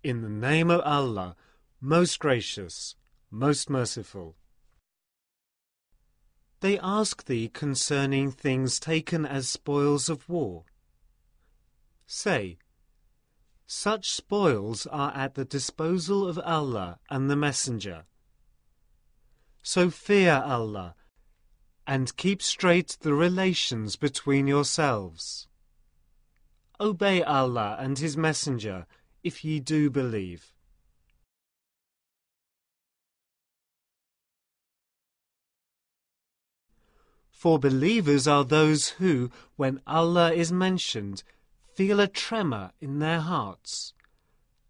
In the name of Allah, most gracious, most merciful. They ask thee concerning things taken as spoils of war. Say, such spoils are at the disposal of Allah and the Messenger. So fear Allah, and keep straight the relations between yourselves. Obey Allah and His Messenger, if ye do believe. For believers are those who, when Allah is mentioned, feel a tremor in their hearts,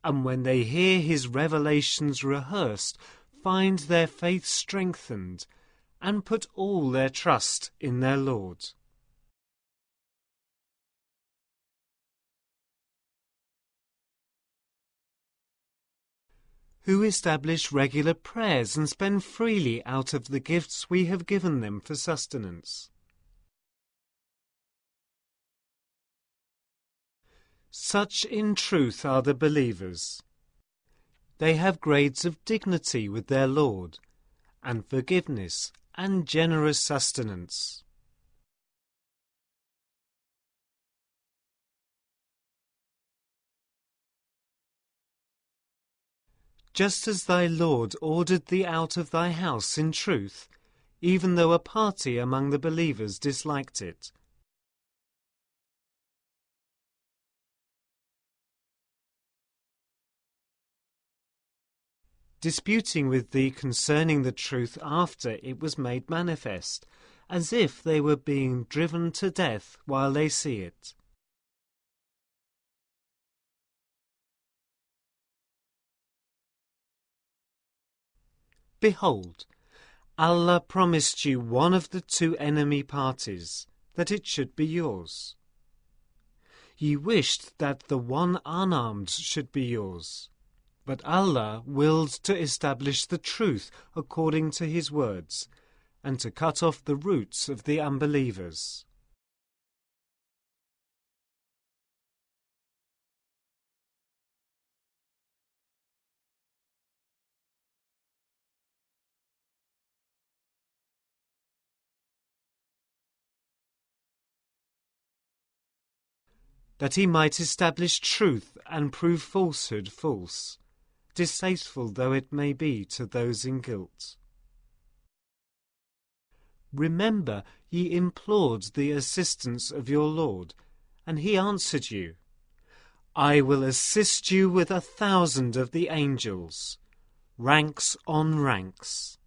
and when they hear His revelations rehearsed, find their faith strengthened, and put all their trust in their Lord. Who establish regular prayers and spend freely out of the gifts we have given them for sustenance. Such in truth are the believers. They have grades of dignity with their Lord, and forgiveness and generous sustenance. Just as thy Lord ordered thee out of thy house in truth, even though a party among the believers disliked it. Disputing with thee concerning the truth after it was made manifest, as if they were being driven to death while they see it. Behold, Allah promised you one of the two enemy parties, that it should be yours. Ye wished that the one unarmed should be yours, but Allah willed to establish the truth according to His words, and to cut off the roots of the unbelievers. That He might establish truth and prove falsehood false, distasteful though it may be to those in guilt. Remember, ye implored the assistance of your Lord, and He answered you, I will assist you with 1,000 of the angels, ranks on ranks.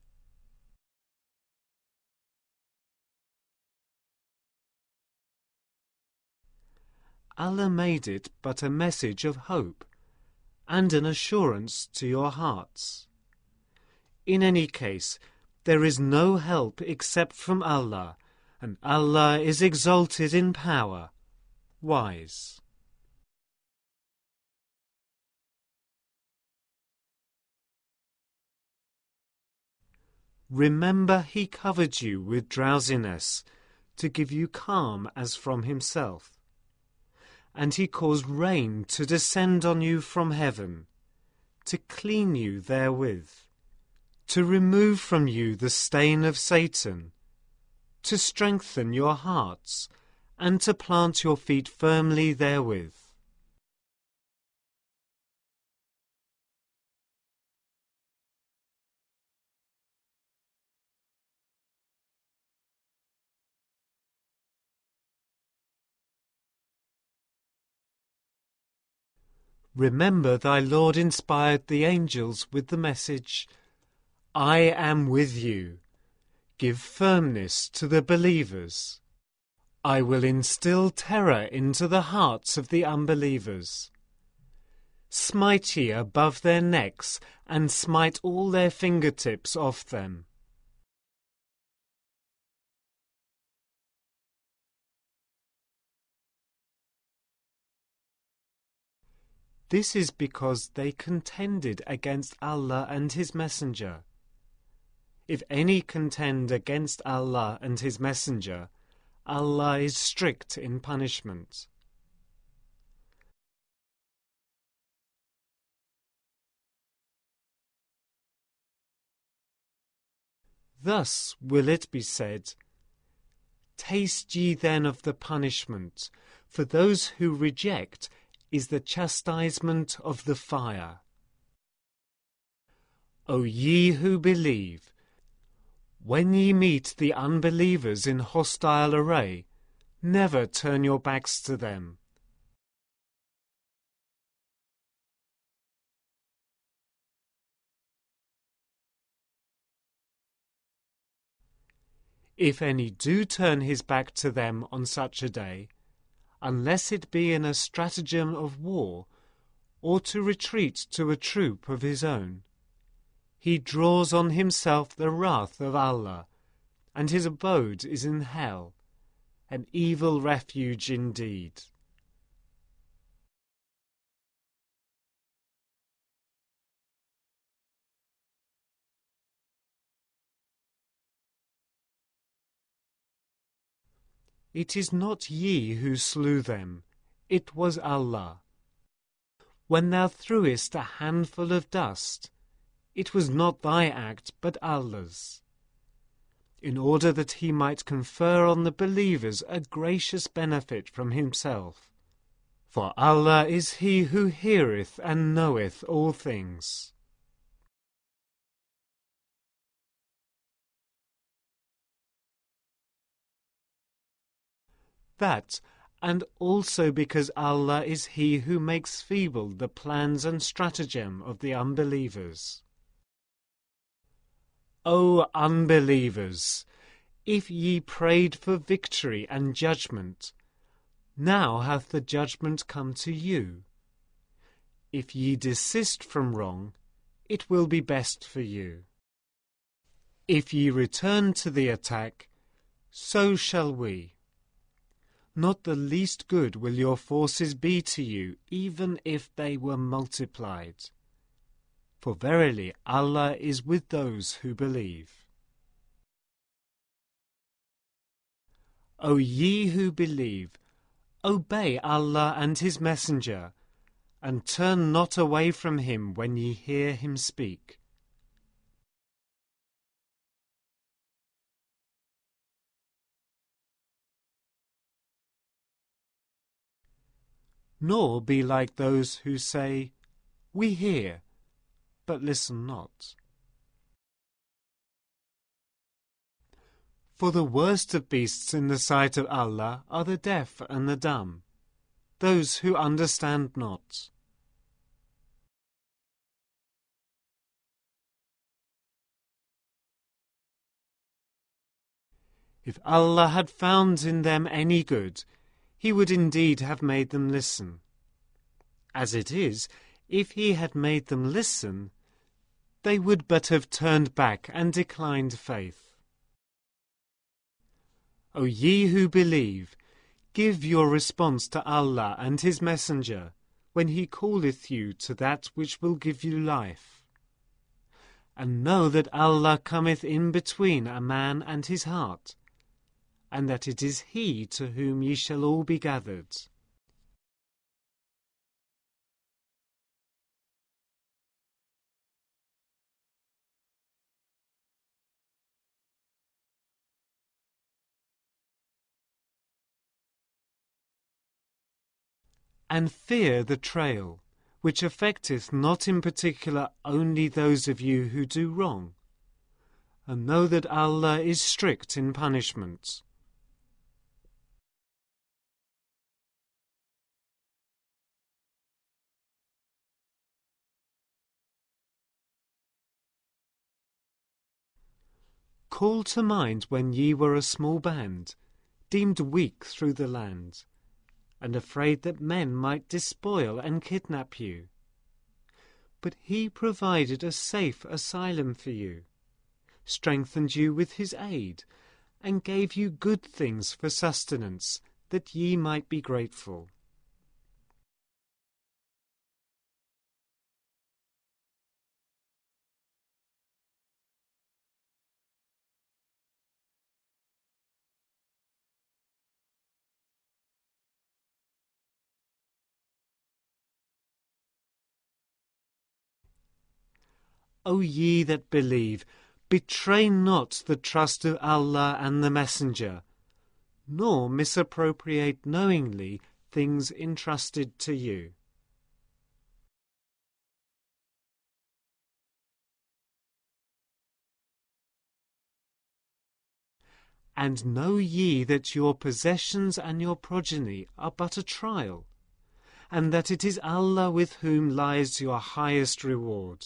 Allah made it but a message of hope, and an assurance to your hearts. In any case, there is no help except from Allah, and Allah is exalted in power, wise. Remember He covered you with drowsiness, to give you calm as from Himself. And He caused rain to descend on you from heaven, to clean you therewith, to remove from you the stain of Satan, to strengthen your hearts, and to plant your feet firmly therewith. Remember thy Lord inspired the angels with the message, I am with you. Give firmness to the believers. I will instill terror into the hearts of the unbelievers. Smite ye above their necks, and smite all their fingertips off them. This is because they contended against Allah and His Messenger. If any contend against Allah and His Messenger, Allah is strict in punishment. Thus will it be said, "Taste ye then of the punishment, for those who reject is the chastisement of the fire." O ye who believe, when ye meet the unbelievers in hostile array, never turn your backs to them. If any do turn his back to them on such a day, unless it be in a stratagem of war, or to retreat to a troop of his own, he draws on himself the wrath of Allah, and his abode is in hell, an evil refuge indeed. It is not ye who slew them, it was Allah. When thou threwest a handful of dust, it was not thy act but Allah's, in order that he might confer on the believers a gracious benefit from himself. For Allah is he who heareth and knoweth all things. That, and also because Allah is he who makes feeble the plans and stratagem of the unbelievers. O unbelievers, if ye prayed for victory and judgment, now hath the judgment come to you. If ye desist from wrong, it will be best for you. If ye return to the attack, so shall we. Not the least good will your forces be to you, even if they were multiplied. For verily Allah is with those who believe. O ye who believe, obey Allah and His Messenger, and turn not away from him when ye hear him speak. Nor be like those who say, "We hear, but listen not." For the worst of beasts in the sight of Allah are the deaf and the dumb, those who understand not. If Allah had found in them any good, He would indeed have made them listen. As it is, if He had made them listen, they would but have turned back and declined faith. O ye who believe, give your response to Allah and His Messenger when He calleth you to that which will give you life. And know that Allah cometh in between a man and his heart, and that it is He to whom ye shall all be gathered. And fear the trail, which affecteth not in particular only those of you who do wrong, and know that Allah is strict in punishment. Call to mind when ye were a small band, deemed weak through the land, and afraid that men might despoil and kidnap you. But He provided a safe asylum for you, strengthened you with His aid, and gave you good things for sustenance, that ye might be grateful. O ye that believe, Betray not the trust of Allah and the Messenger, nor misappropriate knowingly things entrusted to you. And know ye that your possessions and your progeny are but a trial, and that it is Allah with whom lies your highest reward.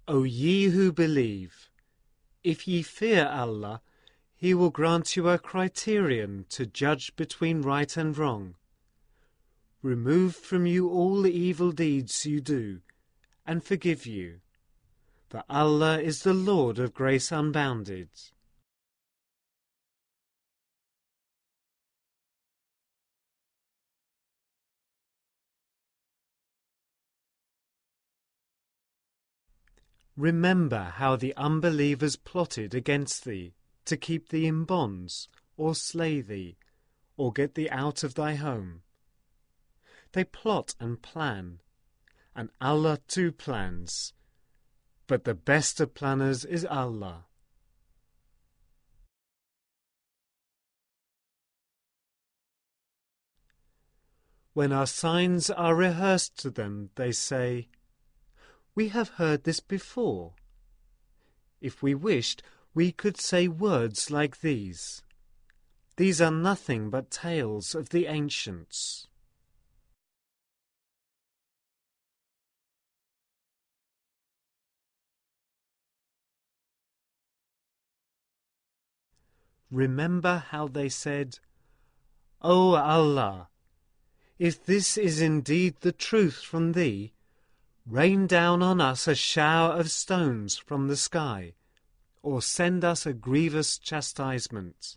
O ye who believe, if ye fear Allah, He will grant you a criterion to judge between right and wrong, remove from you all the evil deeds you do, and forgive you. For Allah is the Lord of grace unbounded. Remember how the unbelievers plotted against thee, to keep thee in bonds, or slay thee, or get thee out of thy home. They plot and plan, and Allah too plans, but the best of planners is Allah. When our signs are rehearsed to them, they say, "We have heard this before." If we wished, we could say words like these. These are nothing but tales of the ancients. Remember how they said, "O Allah, if this is indeed the truth from thee, rain down on us a shower of stones from the sky, or send us a grievous chastisement."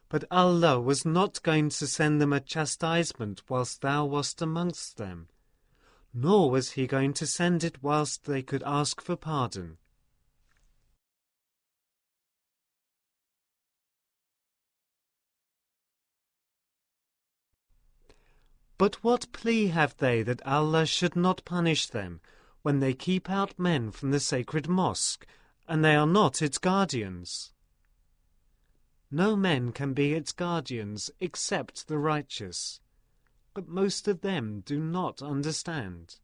But Allah was not going to send them a chastisement whilst thou wast amongst them, nor was He going to send it whilst they could ask for pardon. But what plea have they that Allah should not punish them when they keep out men from the sacred mosque, and they are not its guardians? No men can be its guardians except the righteous, but most of them do not understand.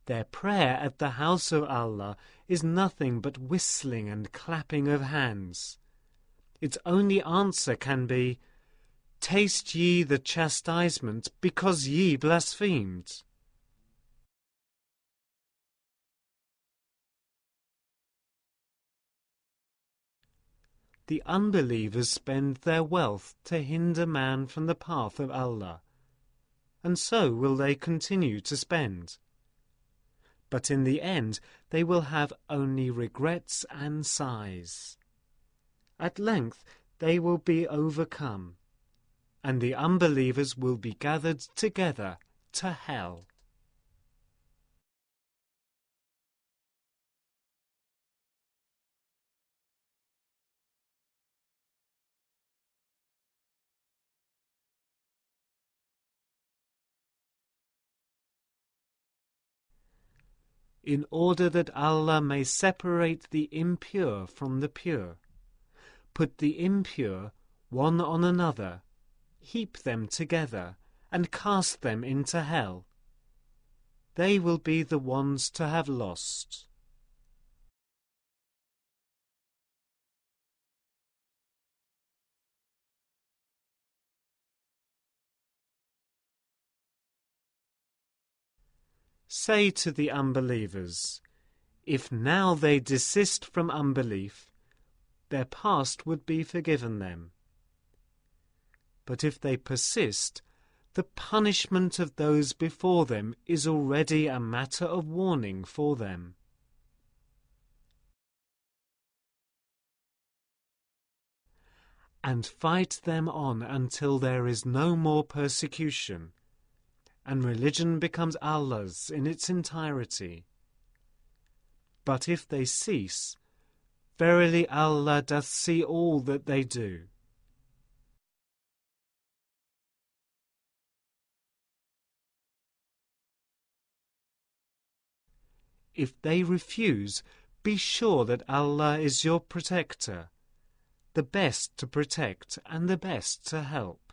Their prayer at the house of Allah is nothing but whistling and clapping of hands. Its only answer can be, "Taste ye the chastisement because ye blasphemed." The unbelievers spend their wealth to hinder man from the path of Allah, and so will they continue to spend. But in the end they will have only regrets and sighs. At length they will be overcome, and the unbelievers will be gathered together to hell. In order that Allah may separate the impure from the pure, put the impure one on another, heap them together, and cast them into hell. They will be the ones to have lost. Say to the unbelievers, if now they desist from unbelief, their past would be forgiven them. But if they persist, the punishment of those before them is already a matter of warning for them. And fight them on until there is no more persecution, and religion becomes Allah's in its entirety. But if they cease, verily Allah doth see all that they do. If they refuse, be sure that Allah is your protector, the best to protect and the best to help.